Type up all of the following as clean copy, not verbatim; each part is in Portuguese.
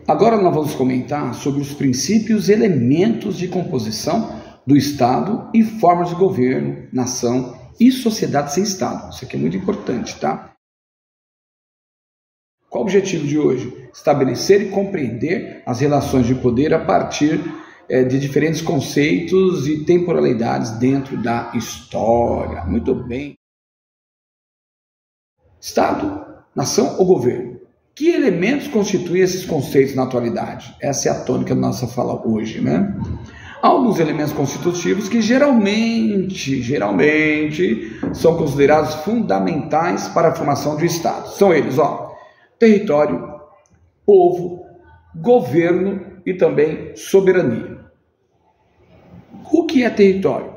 Agora nós vamos comentar sobre os princípios e elementos de composição do Estado e formas de governo, nação e sociedade sem Estado. Isso aqui é muito importante, tá? Qual o objetivo de hoje? Estabelecer e compreender as relações de poder a partir de diferentes conceitos e temporalidades dentro da história. Muito bem. Estado, nação ou governo? Que elementos constituem esses conceitos na atualidade? Essa é a tônica da nossa fala hoje, né? Há alguns elementos constitutivos que geralmente são considerados fundamentais para a formação de um Estado. São eles, território, povo, governo e também soberania. O que é território?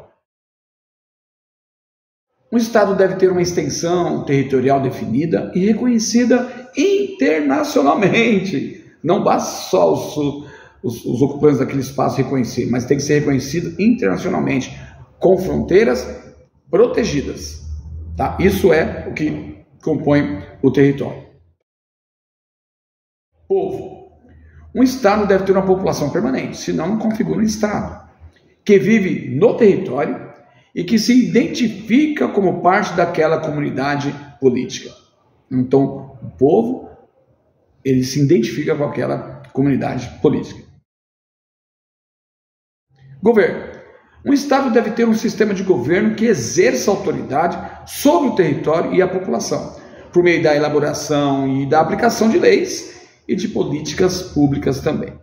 Um Estado deve ter uma extensão territorial definida e reconhecida internacionalmente. Não basta só os ocupantes daquele espaço reconhecer, mas tem que ser reconhecido internacionalmente, com fronteiras protegidas. Tá? Isso é o que compõe o território. Povo. Um Estado deve ter uma população permanente, senão não configura um Estado, que vive no território e que se identifica como parte daquela comunidade política. Então, o povo, ele se identifica com aquela comunidade política. Governo. Um Estado deve ter um sistema de governo que exerça autoridade sobre o território e a população, por meio da elaboração e da aplicação de leis e de políticas públicas também.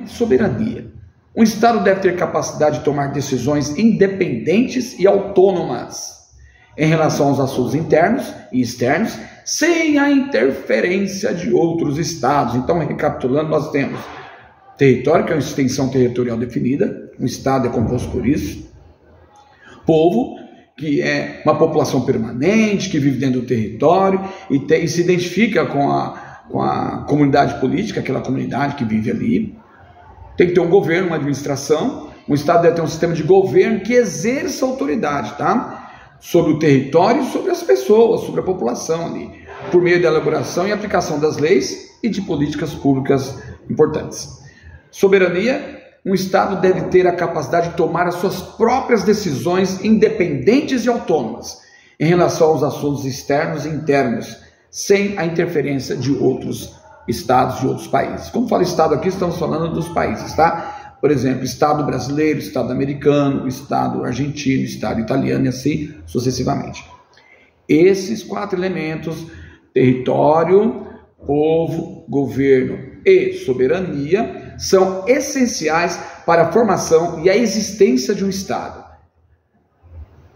Soberania. Um Estado deve ter capacidade de tomar decisões independentes e autônomas em relação aos assuntos internos e externos, sem a interferência de outros Estados. Então, recapitulando, nós temos território, que é uma extensão territorial definida, um Estado é composto por isso. Povo, que é uma população permanente, que vive dentro do território e se identifica com a comunidade política, aquela comunidade que vive ali. Tem que ter um governo, uma administração. Um Estado deve ter um sistema de governo que exerça autoridade, tá? Sobre o território e sobre as pessoas, sobre a população ali, por meio da elaboração e aplicação das leis e de políticas públicas importantes. Soberania. Um Estado deve ter a capacidade de tomar as suas próprias decisões independentes e autônomas em relação aos assuntos externos e internos, sem a interferência de outros Estados de outros países. Quando falo Estado aqui, estamos falando dos países, tá? Por exemplo, Estado brasileiro, Estado americano, Estado argentino, Estado italiano e assim sucessivamente. Esses 4 elementos, território, povo, governo e soberania, são essenciais para a formação e a existência de um Estado.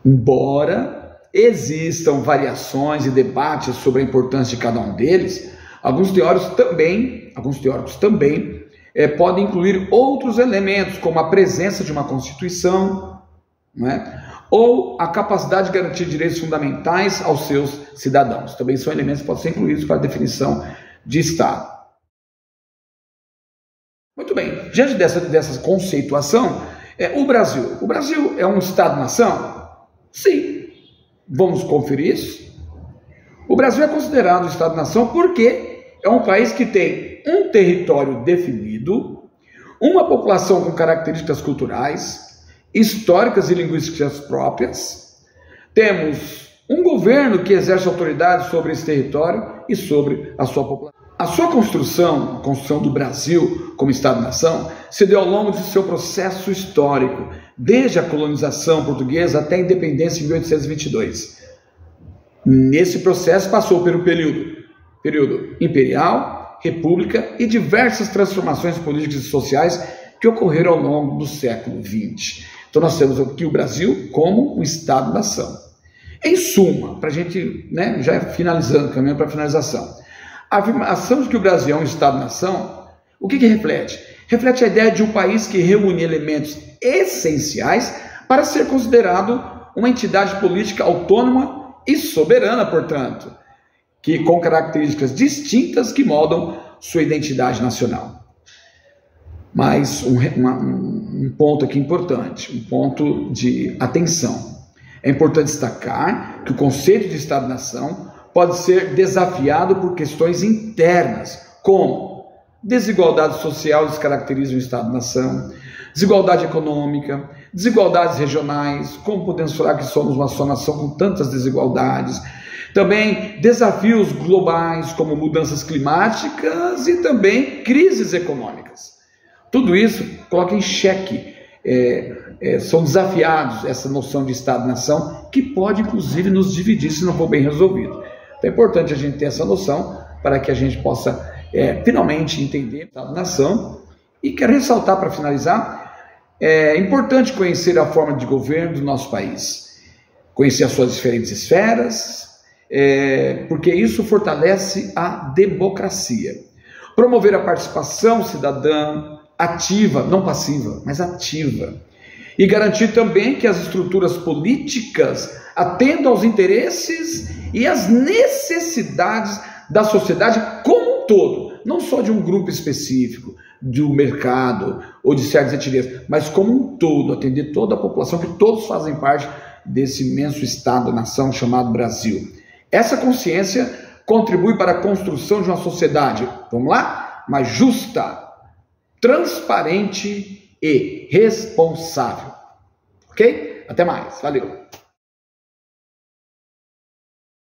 Embora existam variações e debates sobre a importância de cada um deles, alguns teóricos também podem incluir outros elementos, como a presença de uma Constituição, né? Ou a capacidade de garantir direitos fundamentais aos seus cidadãos. Também são elementos que podem ser incluídos para a definição de Estado. Muito bem, diante dessa conceituação, o Brasil é um Estado-nação? Sim. Vamos conferir isso? O Brasil é considerado um Estado-nação porque é um país que tem um território definido, uma população com características culturais, históricas e linguísticas próprias. Temos um governo que exerce autoridade sobre esse território e sobre a sua população. A sua construção, a construção do Brasil como Estado-nação, se deu ao longo de seu processo histórico, desde a colonização portuguesa até a independência em 1822. Nesse processo passou pelo período imperial, república e diversas transformações políticas e sociais que ocorreram ao longo do século XX. Então nós temos aqui o Brasil como um Estado-nação. Em suma, para a gente já finalizando, caminhando para a finalização, a afirmação de que o Brasil é um Estado-nação, o que reflete? Reflete a ideia de um país que reúne elementos essenciais para ser considerado uma entidade política autônoma e soberana, portanto, que com características distintas que moldam sua identidade nacional. Mas um ponto aqui importante, um ponto de atenção. É importante destacar que o conceito de Estado-nação pode ser desafiado por questões internas, Como? Desigualdade social descaracteriza o Estado-nação, desigualdade econômica, desigualdades regionais, como podemos falar que somos uma só nação com tantas desigualdades? Também desafios globais, como mudanças climáticas e também crises econômicas. Tudo isso coloca em xeque, são desafiados essa noção de Estado-nação, que pode inclusive nos dividir se não for bem resolvido. Então é importante a gente ter essa noção para que a gente possa finalmente entender o Estado-nação. E quero ressaltar, para finalizar, é importante conhecer a forma de governo do nosso país, conhecer as suas diferentes esferas, porque isso fortalece a democracia. Promover a participação cidadã ativa, não passiva, mas ativa. E garantir também que as estruturas políticas atendam aos interesses e às necessidades da sociedade como um todo, não só de um grupo específico, do mercado ou de certas etnias, mas como um todo, atender toda a população, que todos fazem parte desse imenso Estado-nação chamado Brasil. Essa consciência contribui para a construção de uma sociedade, vamos lá, mais justa, transparente e responsável. Ok? Até mais. Valeu.